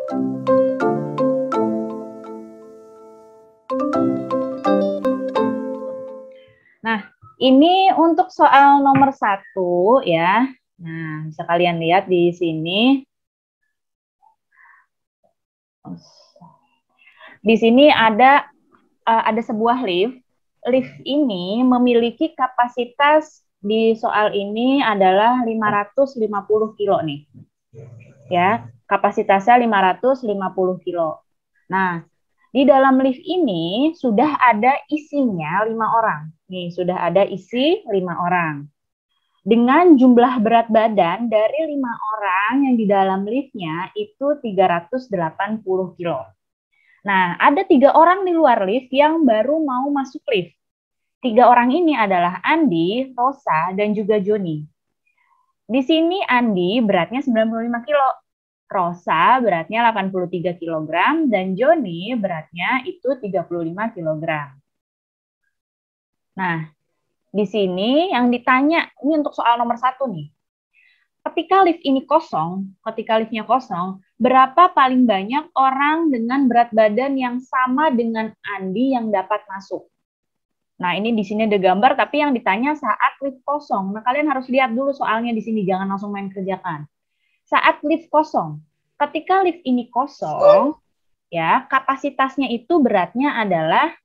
Nah, ini untuk soal nomor 1 ya. Nah, bisa kalian lihat di sini. Di sini ada sebuah lift. Lift ini memiliki kapasitas di soal ini adalah 550 kilo nih. Ya, kapasitasnya 550 kilo. Nah, di dalam lift ini sudah ada isinya 5 orang. Nih, sudah ada isi 5 orang. Dengan jumlah berat badan dari 5 orang yang di dalam liftnya itu 380 kilo. Nah, ada 3 orang di luar lift yang baru mau masuk lift. 3 orang ini adalah Andi, Rosa, dan juga Joni. Di sini Andi beratnya 95 kilo. Rosa beratnya 83 kg dan Joni beratnya itu 35 kg. Nah, di sini yang ditanya, ini untuk soal nomor 1 nih. Ketika liftnya kosong, berapa paling banyak orang dengan berat badan yang sama dengan Andi yang dapat masuk? Nah, ini di sini ada gambar, tapi yang ditanya saat lift kosong. Nah, kalian harus lihat dulu soalnya di sini, jangan langsung main kerjakan. Saat lift kosong, ketika lift ini kosong, ya kapasitasnya itu beratnya adalah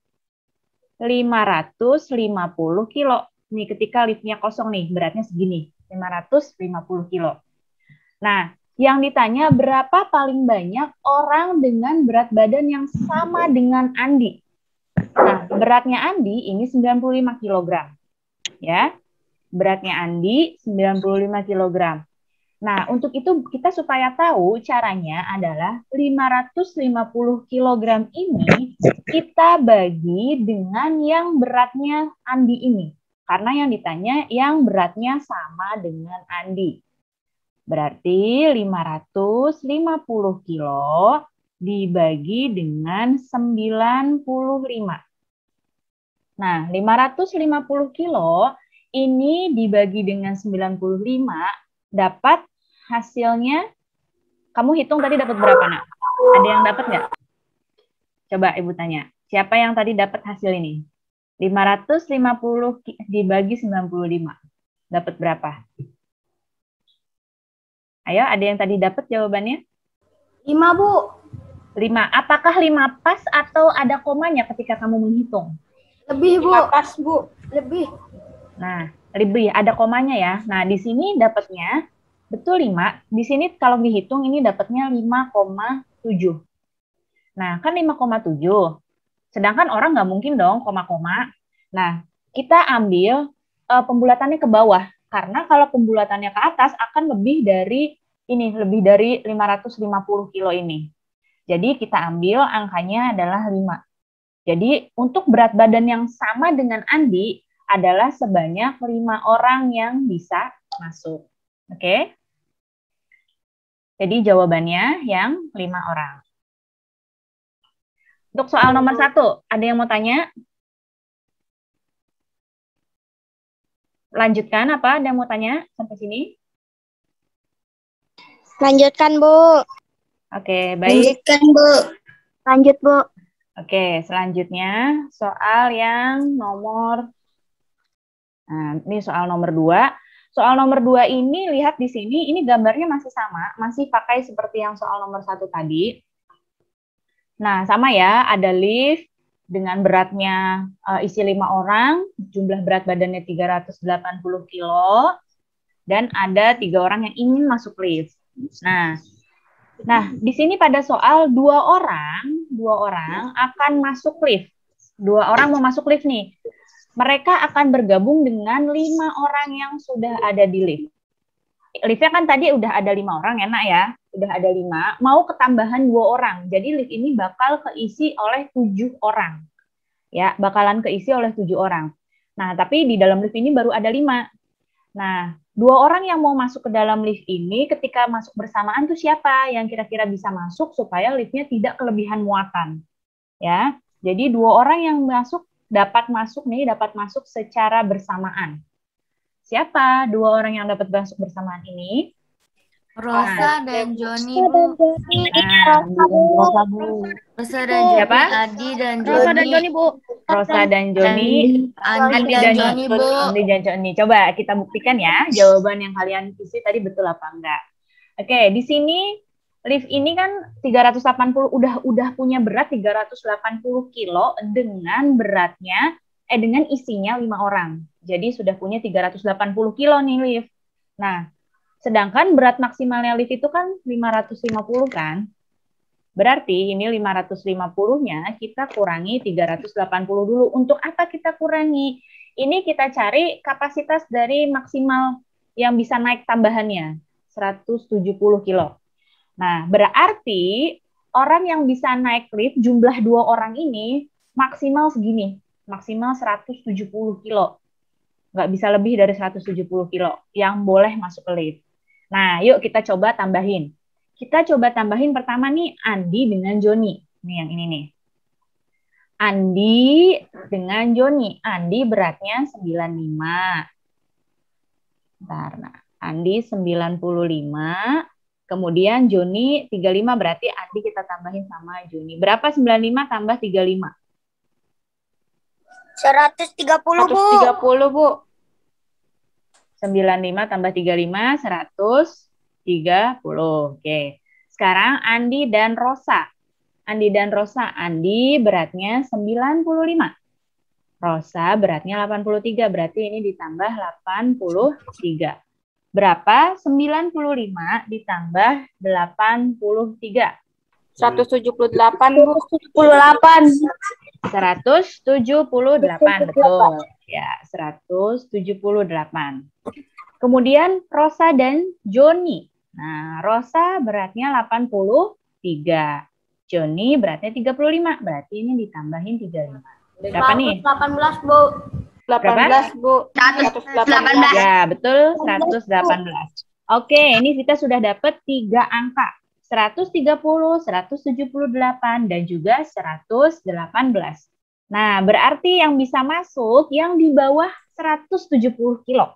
550 kilo. Nih, ketika liftnya kosong nih, beratnya segini, 550 kilo. Nah, yang ditanya berapa paling banyak orang dengan berat badan yang sama dengan Andi. Nah, beratnya Andi ini 95 kg. Ya, beratnya Andi 95 kg. Nah, untuk itu kita supaya tahu caranya adalah 550 kg ini kita bagi dengan yang beratnya Andi ini. Karena yang ditanya yang beratnya sama dengan Andi. Berarti 550 kilo dibagi dengan 95. Nah, 550 kilo ini dibagi dengan 95 dapat hasilnya, kamu hitung tadi dapat berapa, Nak? Ada yang dapat nggak? Coba Ibu tanya. Siapa yang tadi dapat hasil ini? 550 dibagi 95. Dapat berapa? Ayo, ada yang tadi dapat jawabannya? 5, Bu. 5. Apakah 5 pas atau ada komanya ketika kamu menghitung? Lebih, Bu. 5 pas, Bu. Lebih. Nah, lebih. Ada komanya ya. Nah, di sini dapatnya, betul 5. Di sini kalau dihitung ini dapatnya 5,7. Nah, kan 5,7. Sedangkan orang nggak mungkin dong koma-koma. Nah, kita ambil pembulatannya ke bawah. Karena kalau pembulatannya ke atas akan lebih dari 550 kilo ini. Jadi kita ambil angkanya adalah 5. Jadi untuk berat badan yang sama dengan Andi adalah sebanyak 5 orang yang bisa masuk. Oke? Jadi jawabannya yang 5 orang. Untuk soal nomor 1, ada yang mau tanya? Lanjutkan apa? Ada yang mau tanya sampai sini? Lanjutkan, Bu. Oke, baik. Lanjutkan, Bu. Lanjut, Bu. Oke, selanjutnya soal yang nomor, nah, ini soal nomor 2. Soal nomor 2 ini, lihat di sini, ini gambarnya masih sama, masih pakai seperti yang soal nomor 1 tadi. Nah, sama ya, ada lift dengan beratnya isi 5 orang, jumlah berat badannya 380 kilo, dan ada 3 orang yang ingin masuk lift. Nah, di sini pada soal 2 orang akan masuk lift. 2 orang mau masuk lift nih. Mereka akan bergabung dengan 5 orang yang sudah ada di lift. Liftnya kan tadi udah ada 5 orang, enak ya. Udah ada 5, mau ketambahan 2 orang. Jadi lift ini bakal keisi oleh 7 orang. Ya, bakalan keisi oleh 7 orang. Nah, tapi di dalam lift ini baru ada 5. Nah, 2 orang yang mau masuk ke dalam lift ini ketika masuk bersamaan tuh siapa yang kira-kira bisa masuk supaya liftnya tidak kelebihan muatan. Ya, jadi 2 orang yang dapat masuk secara bersamaan. Siapa 2 orang yang dapat masuk bersamaan ini? Rosa dan Joni, Bu. Nah, Rosa, Bu. Rosa dan Joni, Siapa? Adi dan Rosa dan Joni. Joni, Bu. Rosa dan Joni. Andi dan Joni, Bu. Andi dan Joni. Coba kita buktikan ya jawaban yang kalian isi tadi betul apa enggak. Oke, di sini lift ini kan 380 udah punya berat 380 kilo dengan beratnya dengan isinya 5 orang. Jadi sudah punya 380 kilo nih lift. Nah, sedangkan berat maksimalnya lift itu kan 550 kan? Berarti ini 550-nya kita kurangi 380 dulu. Untuk apa kita kurangi? Ini kita cari kapasitas dari maksimal yang bisa naik tambahannya, 170 kilo. Nah, berarti orang yang bisa naik lift jumlah 2 orang ini maksimal segini, maksimal 170 kilo. Nggak bisa lebih dari 170 kilo yang boleh masuk ke lift. Nah, yuk kita coba tambahin. Kita coba tambahin pertama nih Andi dengan Joni. Ini yang ini nih. Andi dengan Joni. Andi beratnya 95. Bentar, nah. Andi 95. Kemudian Joni 35, berarti Andi kita tambahin sama Joni. Berapa 95 tambah 35? 130, Bu. 130, Bu. 95 tambah 35, 130. Oke. Sekarang Andi dan Rosa. Andi dan Rosa. Andi beratnya 95. Rosa beratnya 83. Berarti ini ditambah 83. Berapa? 95 ditambah 83. 178, Bu. 178. 178, betul. Ya, 178. Kemudian Rosa dan Joni. Nah, Rosa beratnya 83. Joni beratnya 35. Berarti ini ditambahin 35. Berapa nih? 118, Bu. 18, Bu. 118. Ya, betul, 118. Oke, ini kita sudah dapat 3 angka. 130, 178, dan juga 118. Nah, berarti yang bisa masuk yang di bawah 170 kilo.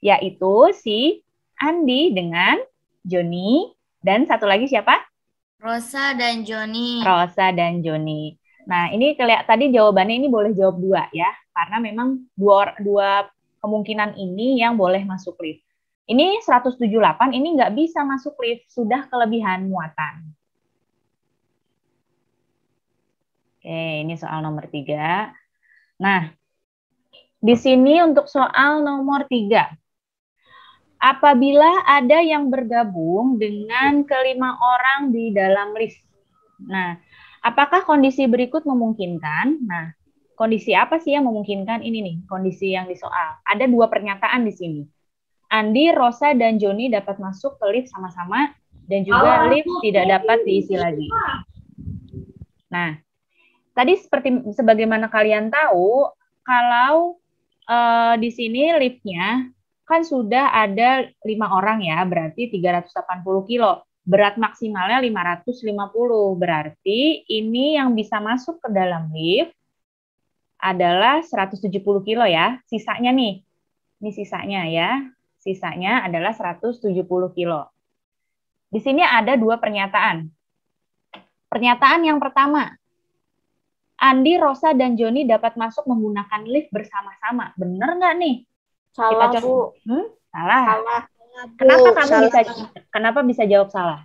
Yaitu si Andi dengan Joni. Dan satu lagi siapa? Rosa dan Joni. Rosa dan Joni. Nah, ini tadi jawabannya ini boleh jawab 2 ya. Karena memang dua kemungkinan ini yang boleh masuk lift. Ini 178, ini nggak bisa masuk lift, sudah kelebihan muatan. Oke, ini soal nomor 3. Nah, di sini untuk soal nomor 3. Apabila ada yang bergabung dengan kelima orang di dalam lift. Nah, apakah kondisi berikut memungkinkan? Nah, kondisi apa sih yang memungkinkan? Ini nih, kondisi yang disoal. Ada 2 pernyataan di sini. Andi, Rosa, dan Joni dapat masuk ke lift sama-sama dan juga lift tidak dapat diisi lagi. Nah, tadi sebagaimana kalian tahu, kalau di sini liftnya kan sudah ada 5 orang ya, berarti 380 kilo. Berat maksimalnya 550, berarti ini yang bisa masuk ke dalam lift adalah 170 kilo ya. Sisanya nih, ini sisanya ya. Sisanya adalah 170 kilo. Di sini ada 2 pernyataan. Pernyataan yang pertama, Andi, Rosa, dan Joni dapat masuk menggunakan lift bersama-sama. Bener nggak nih? Salah, Kita Bu. Salah. Salah. Kenapa Bu, kamu salah. bisa jawab salah?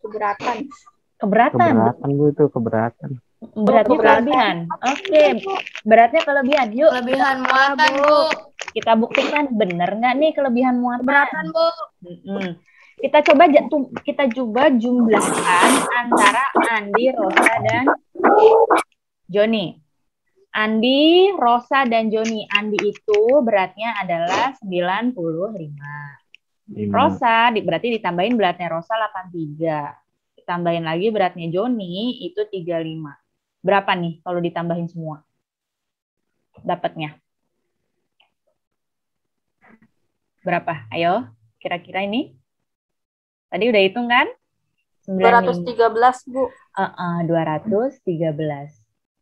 Keberatan. Keberatan. Keberatan, Bu, itu keberatan. Beratnya kelebihan. Oke, beratnya kelebihan. Yuk. Kelebihan muatan, Bu. Kita buktikan bener nggak nih kelebihan muatan. Keberatan, Bu. Kita coba jumlahkan antara Andi, Rosa, dan Joni. Andi, Rosa, dan Joni. Andi itu beratnya adalah 95. Rosa berarti ditambahin beratnya Rosa 83. Ditambahin lagi beratnya Joni itu 35. Berapa nih kalau ditambahin semua? Dapatnya. Berapa? Ayo, kira-kira ini. Tadi udah hitung kan? 213, Bu. 213.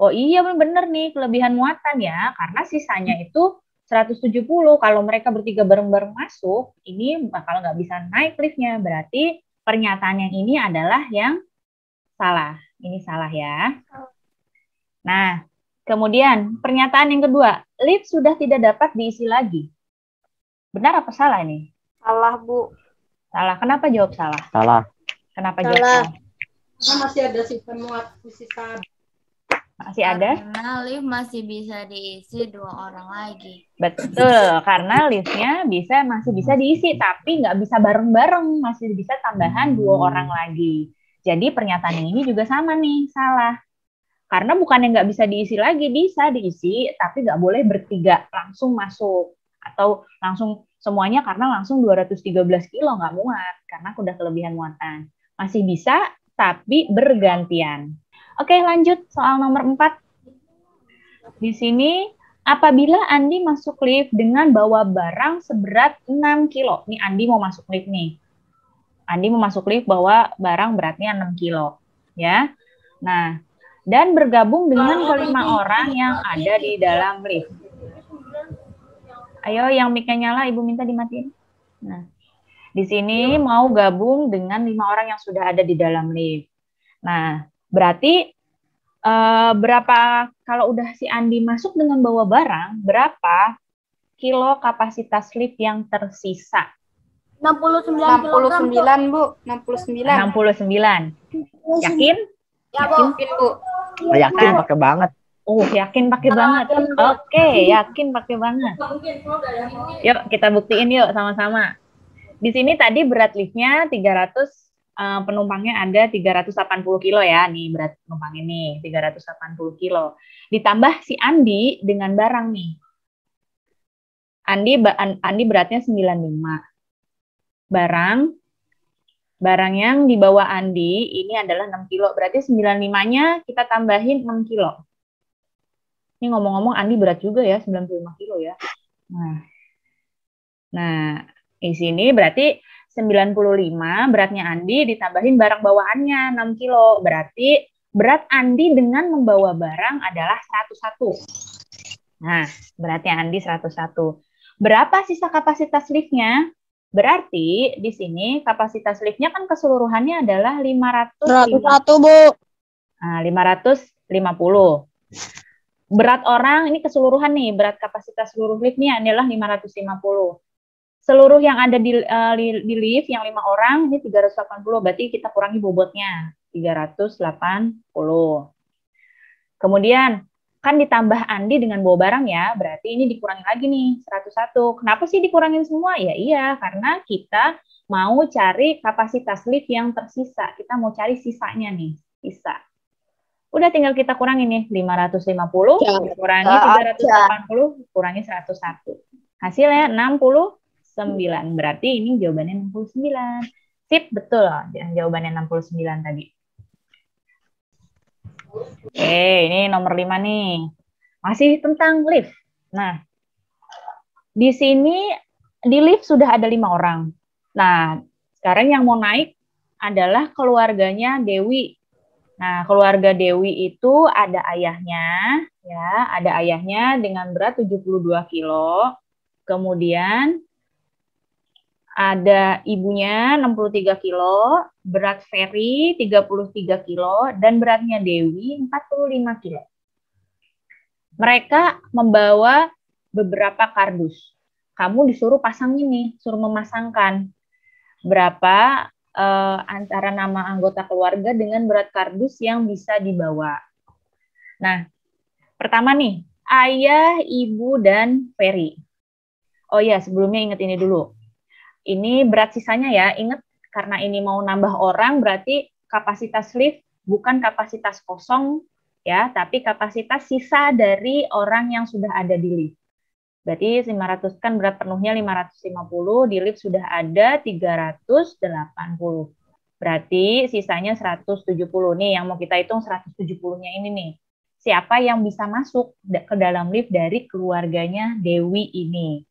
Oh iya bener nih, kelebihan muatan ya. Karena sisanya itu 170, kalau mereka bertiga bareng-bareng masuk, ini bakal nggak bisa naik liftnya. Berarti pernyataan yang ini adalah yang salah. Ini salah ya. Nah, kemudian pernyataan yang kedua, lift sudah tidak dapat diisi lagi. Benar apa salah ini? Salah, Bu. Salah. Kenapa jawab salah? Salah. Kenapa jawab Salah. salah? Karena masih ada sisa muat, sisa. Masih ada? Karena lift masih bisa diisi 2 orang lagi. Betul, karena liftnya masih bisa diisi, tapi nggak bisa bareng-bareng, masih bisa tambahan 2 orang lagi. Jadi pernyataan yang ini juga sama nih, salah. Karena bukannya nggak bisa diisi lagi, bisa diisi, tapi nggak boleh bertiga langsung masuk. Atau langsung semuanya karena langsung 213 kilo nggak muat, karena udah kelebihan muatan. Masih bisa, tapi bergantian. Oke, lanjut soal nomor 4. Di sini, apabila Andi masuk lift dengan bawa barang seberat 6 kilo. Ini Andi mau masuk lift nih. Andi mau masuk lift bawa barang beratnya 6 kilo. Ya. Nah, dan bergabung dengan kelima orang yang ada di dalam lift. Ayo, yang mic-nya nyala, Ibu minta dimatiin. Nah, di sini mau gabung dengan 5 orang yang sudah ada di dalam lift. Nah, berarti berapa kalau udah si Andi masuk dengan bawa barang, berapa kilo kapasitas lift yang tersisa? 69, Bu. 69. 69. Yakin? Ya, Bu. Yakin, Bu. Yakin pakai banget. Oh, yakin pakai banget. Oke, yakin pakai banget. Yuk, kita buktiin yuk sama-sama. Di sini tadi berat liftnya 300, penumpangnya ada 380 kilo ya. Nih berat penumpang ini 380 kilo. Ditambah si Andi dengan barang nih. Andi beratnya 95. Barang yang dibawa Andi ini adalah 6 kilo. Berarti 95-nya kita tambahin 6 kilo. Ini ngomong-ngomong Andi berat juga ya, 95 kilo ya. Nah, di sini berarti 95 beratnya Andi ditambahin barang bawaannya 6 kilo. Berarti berat Andi dengan membawa barang adalah 101. Nah, beratnya Andi 101. Berapa sisa kapasitas liftnya? Berarti di sini kapasitas liftnya kan keseluruhannya adalah 101, Bu. Nah, 550. Berat orang ini keseluruhan nih, berat kapasitas seluruh lift ini adalah 550. Seluruh yang ada di lift yang 5 orang ini 380, berarti kita kurangi bobotnya 380. Kemudian kan ditambah Andi dengan bawa barang ya, berarti ini dikurangi lagi nih 101. Kenapa sih dikurangin semua? Ya iya, karena kita mau cari kapasitas lift yang tersisa. Kita mau cari sisanya nih, sisa. Udah tinggal kita kurangi nih 550 kurangi 380 kurangi 101. Hasilnya 69. Berarti ini jawabannya 69. Sip, betul loh. Jawabannya 69 tadi. Oke, ini nomor 5 nih. Masih tentang lift. Nah, di sini di lift sudah ada 5 orang. Nah, sekarang yang mau naik adalah keluarganya Dewi. Nah, keluarga Dewi itu ada ayahnya, ya, ada ayahnya dengan berat 72 kilo. Kemudian ada ibunya 63 kilo, berat Ferry 33 kilo, dan beratnya Dewi 45 kilo. Mereka membawa beberapa kardus. Kamu disuruh pasang ini, suruh memasangkan berapa antara nama anggota keluarga dengan berat kardus yang bisa dibawa. Nah, pertama nih, ayah, ibu, dan Ferry. Oh ya, sebelumnya ingat ini dulu. Ini berat sisanya ya, ingat karena ini mau nambah orang, berarti kapasitas lift bukan kapasitas kosong ya, tapi kapasitas sisa dari orang yang sudah ada di lift. Berarti 500 kan berat penuhnya 550, di lift sudah ada 380. Berarti sisanya 170 nih, yang mau kita hitung 170-nya ini nih. Siapa yang bisa masuk ke dalam lift dari keluarganya Dewi ini?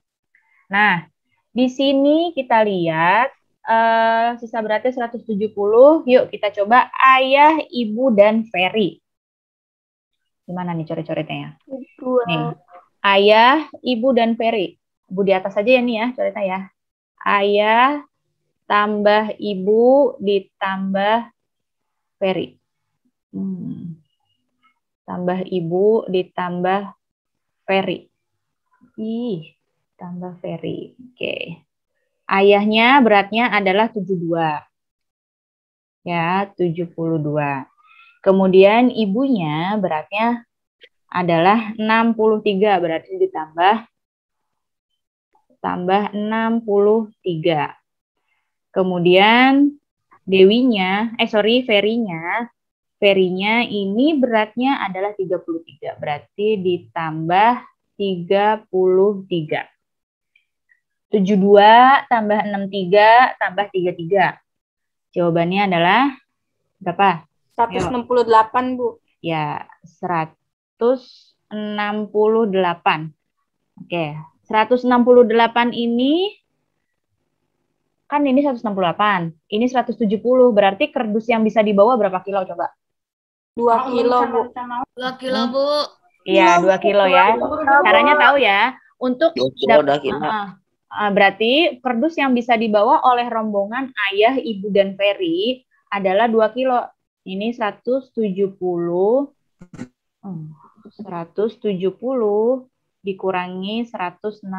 Nah, di sini kita lihat sisa beratnya 170. Yuk kita coba ayah, ibu, dan Ferry. Gimana nih coret-coretnya ya? Nih. Ayah, Ibu, dan Ferry. Ibu di atas aja ya nih ya, coretnya ya. Ayah tambah Ibu ditambah Ferry. Tambah Ibu ditambah Ferry. Tambah Ferry. Oke. Ayahnya beratnya adalah 72. Ya, 72. Kemudian ibunya beratnya adalah 63, berarti ditambah 63. Kemudian Ferry-nya ini beratnya adalah 33, berarti ditambah 33. 72 tambah 63 tambah 33. Jawabannya adalah berapa? 168, Bu. Ya, 168. Oke, 168 ini kan ini 168. Ini 170. Berarti kardus yang bisa dibawa berapa kilo coba? 2 kilo, Bu. 2 kilo, Bu. Iya, 2 kilo ya. Caranya tahu ya. Untuk berarti kardus yang bisa dibawa oleh rombongan ayah, ibu, dan Ferry adalah 2 kilo. Ini 170 dikurangi 168.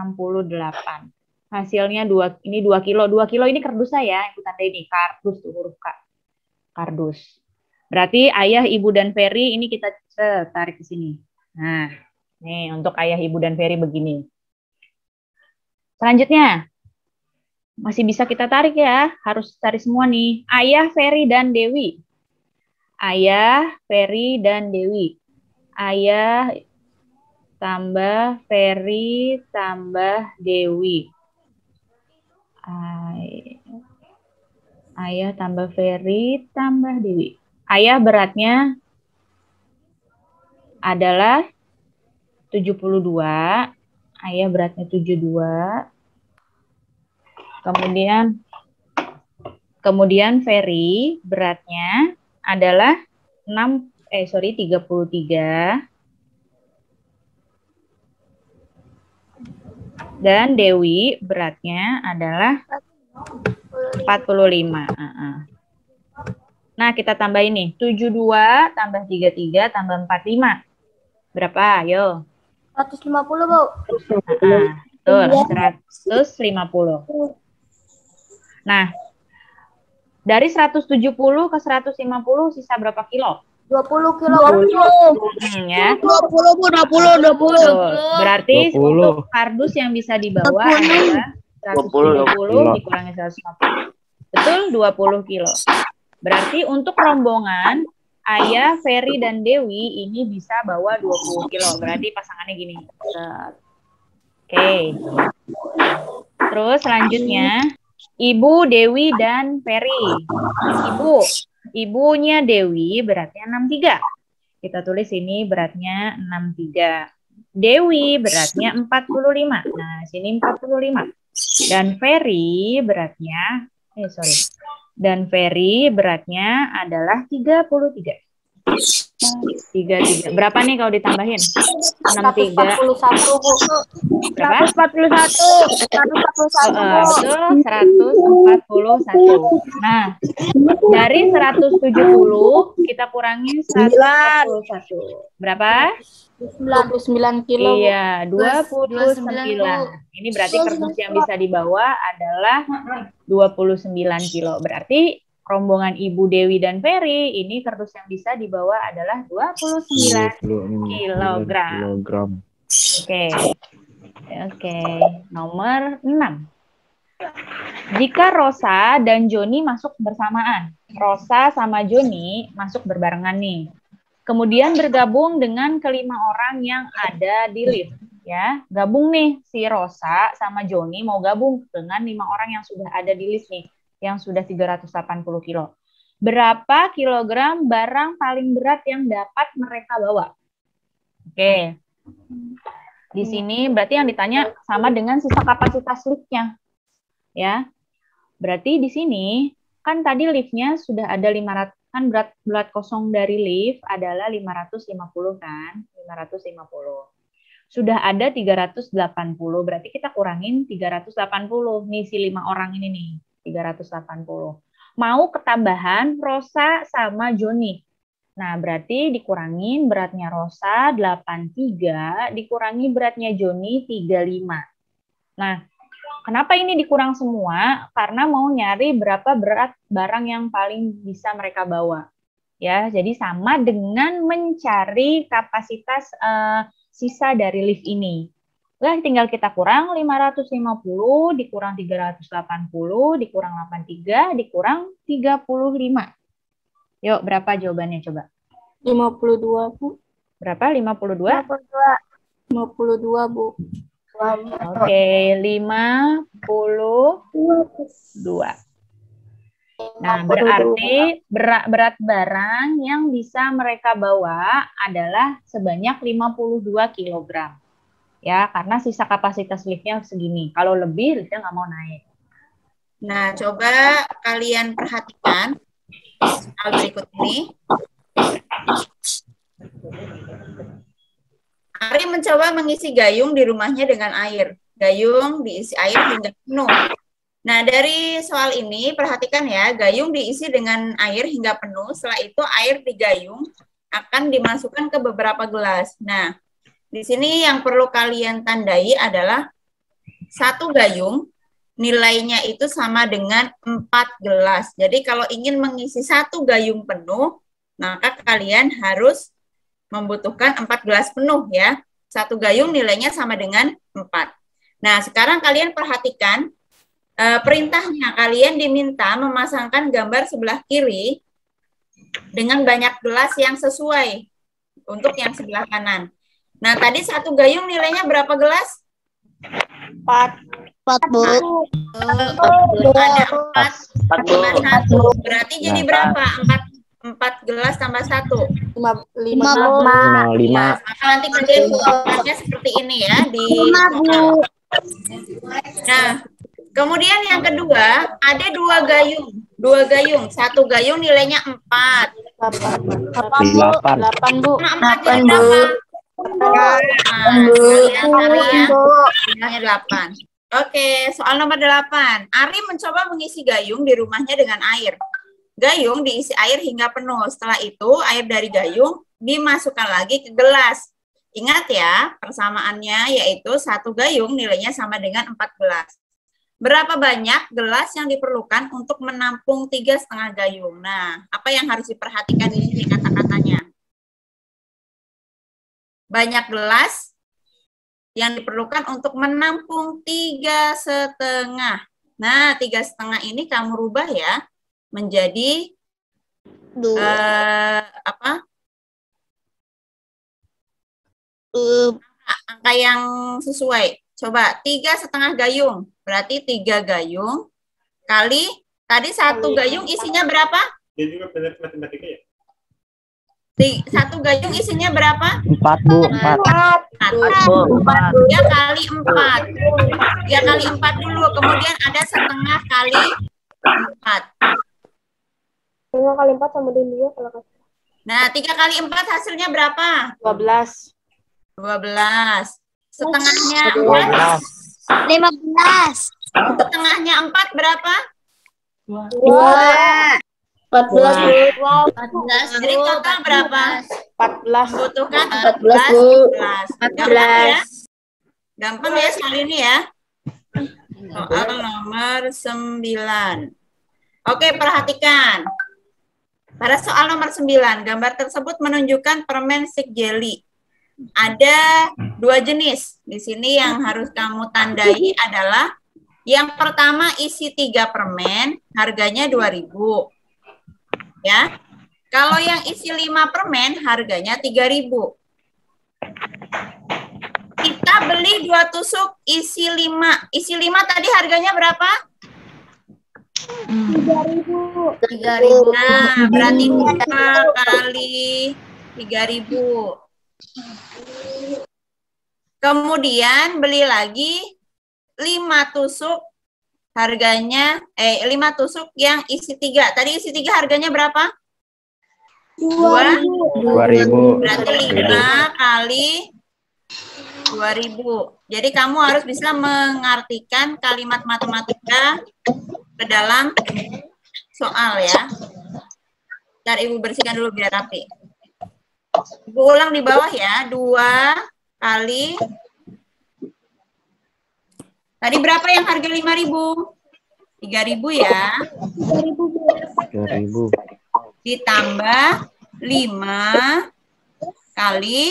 Hasilnya 2 kilo. 2 kilo ini kardus saya, ikutan tanda ini kardus tuh huruf K. Kardus. Berarti ayah, ibu, dan Ferry ini kita tarik ke sini. Nah, nih untuk ayah, ibu, dan Ferry begini. Selanjutnya, masih bisa kita tarik ya, harus tarik semua nih. Ayah, Ferry, dan Dewi. Ayah, Ferry, dan Dewi. Ayah tambah Ferry tambah Dewi. Ayah tambah Ferry tambah Dewi. Ayah beratnya adalah 72. Ayah beratnya 72. Kemudian Ferry beratnya adalah 33. Dan Dewi beratnya adalah 45. Nah, kita tambah ini. 72 tambah 33 tambah 45. Berapa? Ayo. 150, Bu. Betul, 150. Nah, dari 170 ke 150 sisa berapa kilo? 20 kilo. Ya. 20, Bu. 20. Berarti untuk kardus yang bisa dibawa adalah 170 dikurangi 150. Betul, 20 kilo. Berarti untuk rombongan Ayah, Ferry, dan Dewi ini bisa bawa 20 kilo. Berarti pasangannya gini. Oke. Terus selanjutnya, Ibu, Dewi, dan Ferry. Ibunya Dewi beratnya 63. Kita tulis ini beratnya 63. Dewi beratnya 45. Nah, sini 45. Dan Ferry beratnya adalah 33. 33. Berapa nih kalau ditambahin? 63. 141, Bu. Berapa? 141. Betul, 141. Nah, dari 170 kita kurangi 141. Berapa? 29 kilo. Iya, 29. Ini berarti kardus yang bisa dibawa adalah 29 kilo. Berarti rombongan Ibu Dewi dan Ferry ini kardus yang bisa dibawa adalah 29 kilogram. Oke. Nomor 6. Jika Rosa dan Joni masuk bersamaan. Rosa sama Joni masuk berbarengan nih. Kemudian bergabung dengan kelima orang yang ada di lift. Ya, gabung nih si Rosa sama Joni mau gabung dengan 5 orang yang sudah ada di lift nih, yang sudah 380 kilo. Berapa kilogram barang paling berat yang dapat mereka bawa? Oke. Di sini berarti yang ditanya sama dengan sisa kapasitas liftnya. Ya. Berarti di sini kan tadi liftnya sudah ada 500, kan berat kosong dari lift adalah 550 kan? 550. Sudah ada 380, berarti kita kurangin 380 nih si 5 orang ini nih, 380. Mau ketambahan Rosa sama Joni. Nah, berarti dikurangin beratnya Rosa 83, dikurangi beratnya Joni 35. Nah, kenapa ini dikurang semua? Karena mau nyari berapa berat barang yang paling bisa mereka bawa. Ya, jadi sama dengan mencari kapasitas sisa dari lift ini. Nah, tinggal kita kurang 550 dikurang 380 dikurang 83 dikurang 35. Yuk, berapa jawabannya coba? 52, Bu. Berapa? 52? 52, Bu. Oke, 52. Nah, berarti berat barang yang bisa mereka bawa adalah sebanyak 52 kg. Ya, karena sisa kapasitas liftnya segini. Kalau lebih, liftnya nggak mau naik. Nah, coba kalian perhatikan hal berikut ini. Ari mencoba mengisi gayung di rumahnya dengan air. Gayung diisi air hingga penuh. Nah, dari soal ini, perhatikan ya, gayung diisi dengan air hingga penuh. Setelah itu, air di gayung akan dimasukkan ke beberapa gelas. Nah, di sini yang perlu kalian tandai adalah satu gayung, nilainya itu sama dengan 4 gelas. Jadi, kalau ingin mengisi satu gayung penuh, maka kalian harus membutuhkan 4 gelas penuh ya. Satu gayung nilainya sama dengan 4. Nah, sekarang kalian perhatikan, perintahnya kalian diminta memasangkan gambar sebelah kiri dengan banyak gelas yang sesuai untuk yang sebelah kanan. Nah, tadi satu gayung nilainya berapa gelas? 4, Bu. Ada 4 tambah 1. Berarti jadi berapa? 4 gelas tambah 1. 5. Nah, nanti kalian buatnya seperti ini ya di soal. Nah, kemudian yang kedua, ada 2 gayung. 2 gayung. Satu gayung nilainya 4. 8, Bu. Nah, 4 jadi berapa? Kalian nilainya 8. Oke, soal nomor 8. Ari mencoba mengisi gayung di rumahnya dengan air. Gayung diisi air hingga penuh. Setelah itu, air dari gayung dimasukkan lagi ke gelas. Ingat ya, persamaannya yaitu satu gayung nilainya sama dengan 4 gelas. Berapa banyak gelas yang diperlukan untuk menampung 3,5 gayung? Nah, apa yang harus diperhatikan di sini kata-katanya? Banyak gelas yang diperlukan untuk menampung 3,5. Nah, 3,5 ini kamu rubah ya menjadi angka yang sesuai. Coba 3,5 gayung, berarti 3 gayung kali tadi satu gayung isinya berapa? Dia juga benar matematika ya? Satu gayung isinya berapa? 4, Bu. 4. 3 kali 4. 3 kali 4 dulu, kemudian ada setengah kali 4. 5 kali 4 sama dengan 2 kalau kasih. Nah, 3 kali 4 hasilnya berapa? 12. 12. Setengahnya 12. 15. Setengahnya 4 berapa? 2. 14, Bu. 14, Jadi total berapa? 14. Butuhkan 14, Bu. 14. Gampang ya soal ini ya. Soal nomor 9. Oke, perhatikan. Pada soal nomor 9, gambar tersebut menunjukkan permen stick jelly. Ada 2 jenis. Di sini yang harus kamu tandai adalah yang pertama isi 3 permen, harganya 2.000. Ya. Kalau yang isi 5 permen, harganya 3.000. Kita beli 2 tusuk isi 5. Isi 5 tadi harganya berapa? 3.000. 3.000. Nah, berarti 5 kali 3.000. Kemudian beli lagi 5 tusuk harganya 5 tusuk yang isi 3. Tadi isi 3 harganya berapa? 2.000. 2.000. Berarti 5 kali 2.000. Jadi kamu harus bisa mengartikan kalimat matematika ke dalam soal ya. Ntar Ibu bersihkan dulu biar rapi. Ibu ulang di bawah ya. 2 kali. Tadi berapa yang harga 5.000? 3.000 ya. 3.000. Ditambah 5 kali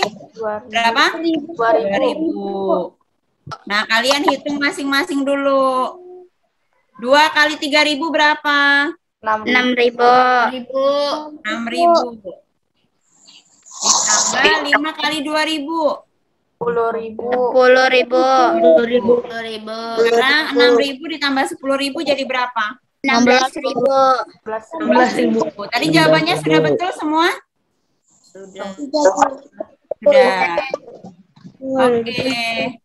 berapa? 2.000. Nah, kalian hitung masing-masing dulu. 2 kali 3.000 berapa? 6.000. 6.000. Ditambah 5 kali 2.000. 10.000. Sekarang 6.000 ditambah 10.000 jadi berapa? 16.000. 16.000. Tadi jawabannya sudah betul semua? Sudah. Sudah. Oke.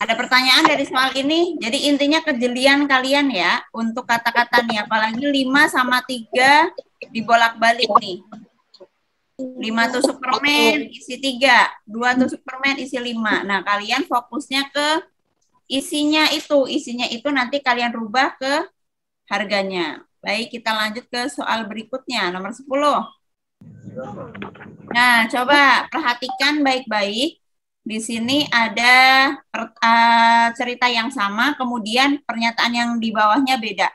Ada pertanyaan dari soal ini? Jadi intinya kejelian kalian ya untuk kata-kata nih, apalagi 5 sama 3 dibolak-balik nih. 5 tusuk permen isi 3, 2 tusuk permen isi 5. Nah, kalian fokusnya ke isinya itu nanti kalian rubah ke harganya. Baik, kita lanjut ke soal berikutnya, nomor 10. Nah, coba perhatikan baik-baik. Di sini ada cerita yang sama, kemudian pernyataan yang di bawahnya beda.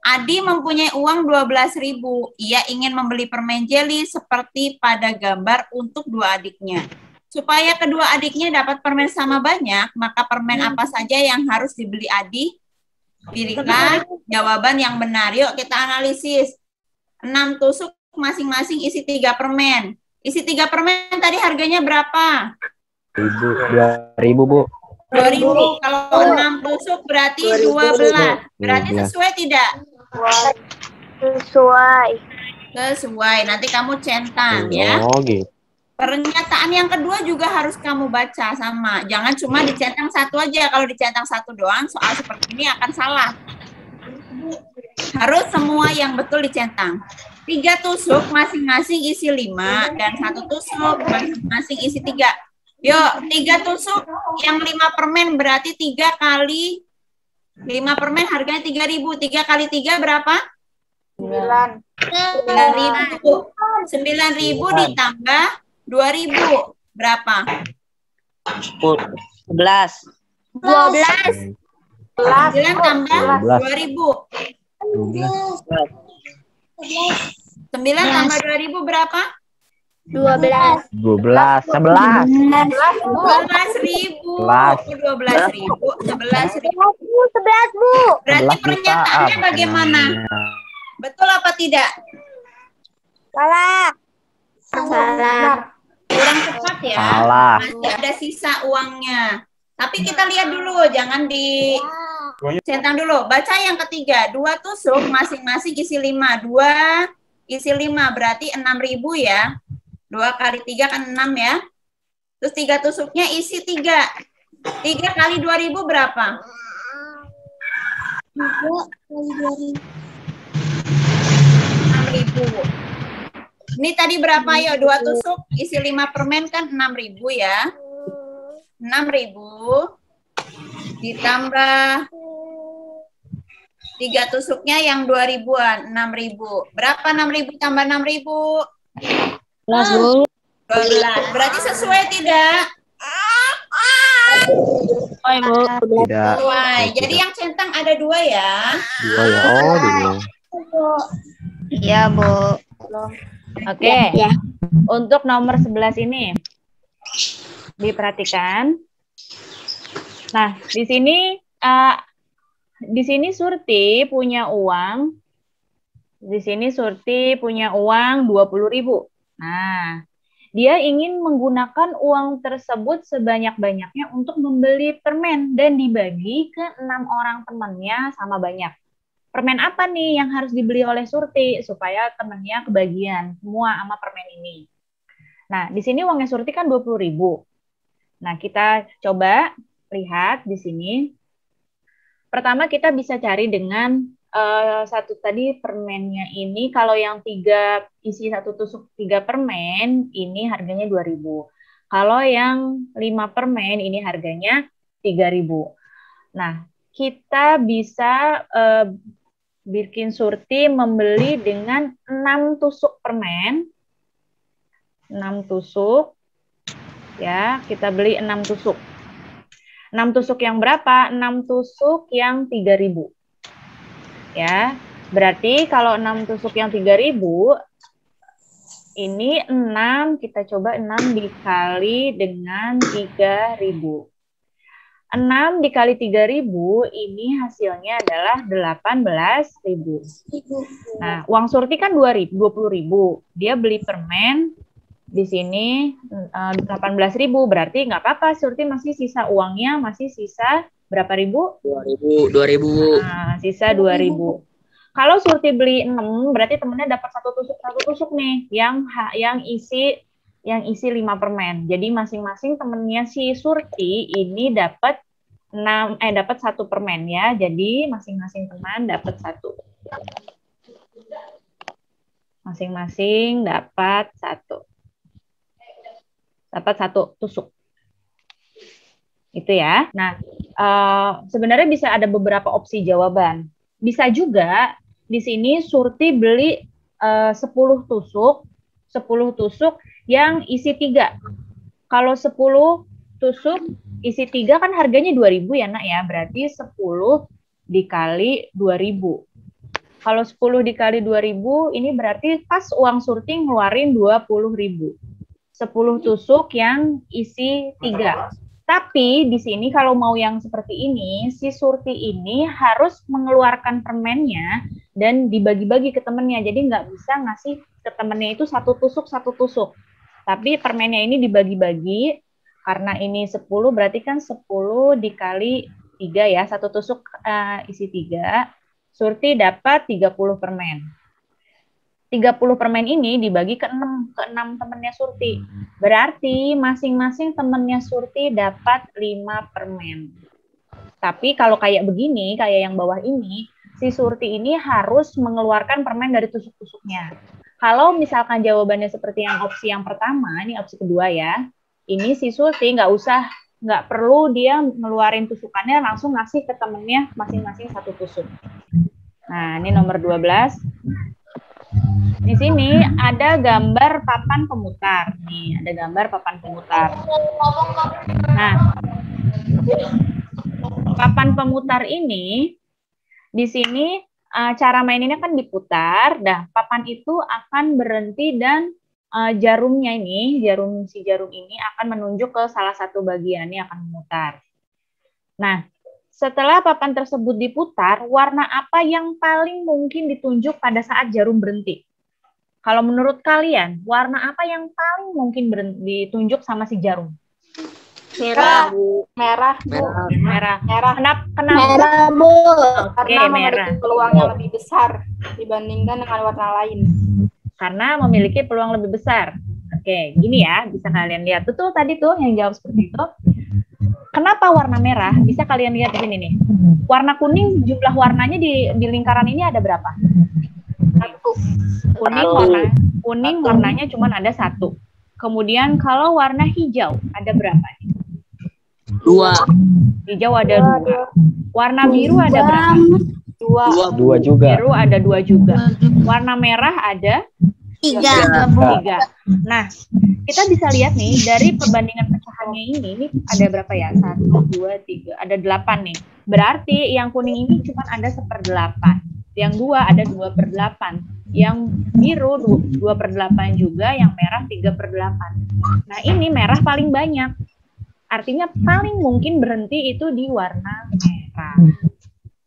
Adi mempunyai uang 12.000. Ia ingin membeli permen jeli seperti pada gambar untuk 2 adiknya. Supaya kedua adiknya dapat permen sama banyak, maka permen apa saja yang harus dibeli Adi? Pilihlah jawaban yang benar. Yuk kita analisis. 6 tusuk masing-masing isi 3 permen. Isi 3 permen tadi harganya berapa? 2.000, Bu. 2.000. Kalau 6 tusuk berarti 12. Berarti sesuai tidak? Sesuai. Nanti kamu centang ya. Oh, gitu. Pernyataan yang kedua juga harus kamu baca sama. Jangan cuma dicentang satu aja. Kalau dicentang satu doang, soal seperti ini akan salah. Harus semua yang betul dicentang. 3 tusuk masing-masing isi 5 dan 1 tusuk masing-masing isi 3. Yuk, 3 tusuk yang 5 permen berarti 3 kali 5 permen harganya 3.000. 3 kali 3 berapa? 9.000. 9.000 ditambah 2.000 berapa? 11. 12. 9 tambah 2.000. 9 tambah 2.000 berapa? 12. 12. 11. 12.000. 12.000. 11.000. 11, Bu. Berarti pernyataannya bagaimana? Betul apa tidak? Salah. Kurang cepat ya. Salah. Masih ada sisa uangnya. Tapi kita lihat dulu, jangan dicentang dulu. Baca yang ketiga. 2 tusuk masing-masing isi 5. 2 isi 5 berarti 6.000 ya. 2 kali 3 kan 6 ya. Terus 3 tusuknya isi 3. 3 kali 2.000 berapa? 6.000. Ini tadi berapa ya? 2 tusuk isi 5 permen kan 6.000 ya. 6.000 ditambah 3 tusuknya yang 2.000-an, 6.000. Berapa 6.000 tambah 6.000? 12. Berarti sesuai tidak? Tidak. Sesuai. Jadi yang centang ada 2 ya. 2 ya. Oh, 2. Iya, Bu. Oke. Ya. Untuk nomor 11 ini diperhatikan. Nah, di sini Surti punya uang. Di sini Surti punya uang 20.000. Nah, dia ingin menggunakan uang tersebut sebanyak-banyaknya untuk membeli permen dan dibagi ke 6 orang temannya sama banyak. Permen apa nih yang harus dibeli oleh Surti supaya temannya kebagian semua sama permen ini. Nah, di sini uangnya Surti kan 20.000. Nah, kita coba lihat di sini. Pertama kita bisa cari dengan satu tadi permennya ini, kalau yang 3 isi 1 tusuk 3 permen ini harganya 2.000. Kalau yang 5 permen ini harganya 3.000. Nah, kita bisa bikin surti membeli dengan 6 tusuk permen. 6 tusuk. Ya, kita beli 6 tusuk. 6 tusuk yang berapa? 6 tusuk yang 3.000. Ya, berarti kalau 6 tusuk yang 3.000, ini 6, kita coba 6 dikali dengan 3.000. 6 dikali 3.000, ini hasilnya adalah 18.000. Nah, uang surti kan 20.000. Dia beli permen di sini 18.000, berarti nggak apa-apa, surti masih sisa uangnya, masih sisa berapa ribu? 2.000. Nah, sisa 2.000. Kalau surti beli 6, berarti temennya dapat satu tusuk nih, yang isi 5 permen. Jadi masing-masing temennya si surti ini dapat 1 permen ya. Jadi masing-masing teman dapat 1. Masing-masing dapat 1. Dapat 1 tusuk. Itu ya. Nah, sebenarnya bisa ada beberapa opsi jawaban. Bisa juga di sini surti beli 10 tusuk yang isi 3. Kalau 10 tusuk isi 3 kan harganya 2.000 ya nak ya. Berarti 10 dikali 2.000. Kalau 10 dikali 2.000 ini berarti pas uang surti ngeluarin 20.000. 10 tusuk yang isi 3. Tapi di sini kalau mau yang seperti ini, si surti ini harus mengeluarkan permennya dan dibagi-bagi ke temennya. Jadi nggak bisa ngasih ke temennya itu 1 tusuk. Tapi permennya ini dibagi-bagi, karena ini 10 berarti kan 10 dikali 3 ya, 1 tusuk isi 3. Surti dapat 30 permen. 30 permen ini dibagi ke 6 temennya surti. Berarti masing-masing temennya surti dapat 5 permen. Tapi kalau kayak begini, kayak yang bawah ini, si surti ini harus mengeluarkan permen dari tusuk-tusuknya. Kalau misalkan jawabannya seperti yang opsi yang pertama, ini opsi kedua ya, ini si surti nggak perlu dia ngeluarin tusukannya, langsung ngasih ke temennya masing-masing 1 tusuk. Nah, ini nomor 12. Di sini ada gambar papan pemutar. Nih, ada gambar papan pemutar. Nah, papan pemutar ini, di sini cara maininnya kan diputar. Nah, papan itu akan berhenti dan jarumnya ini, jarum ini akan menunjuk ke salah satu bagiannya akan memutar. Nah, setelah papan tersebut diputar, warna apa yang paling mungkin ditunjuk pada saat jarum berhenti? Kalau menurut kalian, warna apa yang paling mungkin ditunjuk sama si jarum? Merah. Kenapa? Merah, Bu. Oke, Karena merah. memiliki peluang yang lebih besar dibandingkan dengan warna lain. Karena memiliki peluang lebih besar. Oke, gini ya, bisa kalian lihat. Tuh tadi tuh yang jawab seperti itu. Kenapa warna merah? Bisa kalian lihat di sini nih. Warna kuning, jumlah warnanya di lingkaran ini ada berapa? 1. Kuning warnanya cuma ada 1. Kemudian kalau warna hijau ada berapa? 2. Hijau ada 2. Warna biru ada berapa? 2 juga. Biru ada 2 juga. Warna merah ada 3. Nah, kita bisa lihat nih dari perbandingan pecahannya ini ada berapa ya? 1, 2, 3, ada 8 nih. Berarti yang kuning ini cuma ada 1/8. Yang 2 ada 2/8. Yang biru 2/8 juga, yang merah 3/8. Nah, ini merah paling banyak. Artinya paling mungkin berhenti itu di warna merah.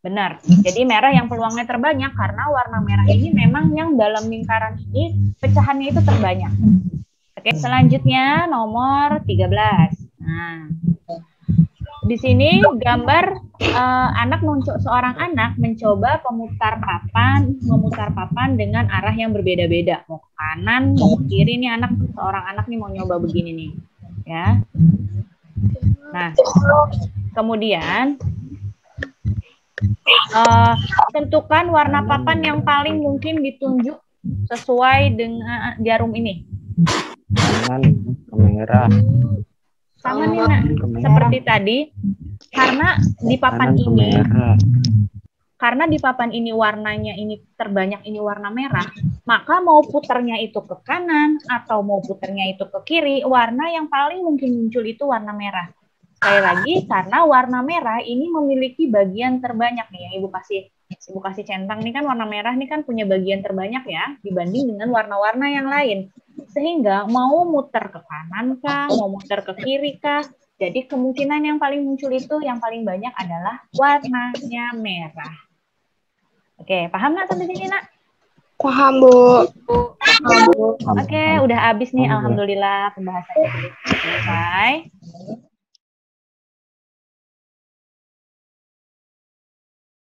Benar. Jadi merah yang peluangnya terbanyak karena warna merah ini memang yang dalam lingkaran ini pecahannya itu terbanyak. Oke, selanjutnya nomor 13. Nah, di sini gambar seorang anak mencoba memutar papan dengan arah yang berbeda-beda. Mau ke kanan, mau ke kiri nih seorang anak nih mau nyoba begini nih. Ya. Nah, kemudian tentukan warna papan yang paling mungkin ditunjuk sesuai dengan jarum ini. kanan ke merah. Sama nih Nak, seperti tadi, karena di papan Kanan ke ini, merah. karena di papan ini warnanya ini terbanyak ini warna merah, maka mau puternya itu ke kanan atau mau puternya itu ke kiri, warna yang paling mungkin muncul itu warna merah. Sekali lagi, karena warna merah ini memiliki bagian terbanyak nih, yang Ibu kasih centang nih kan warna merah nih kan punya bagian terbanyak ya dibanding dengan warna-warna yang lain. Sehingga mau muter ke kanan kah, mau muter ke kiri kah, jadi kemungkinan yang paling muncul itu yang paling banyak adalah warnanya merah. Oke, paham nggak sampai sini Nak? Paham, Bu. Oke, udah habis nih. Alhamdulillah pembahasannya selesai.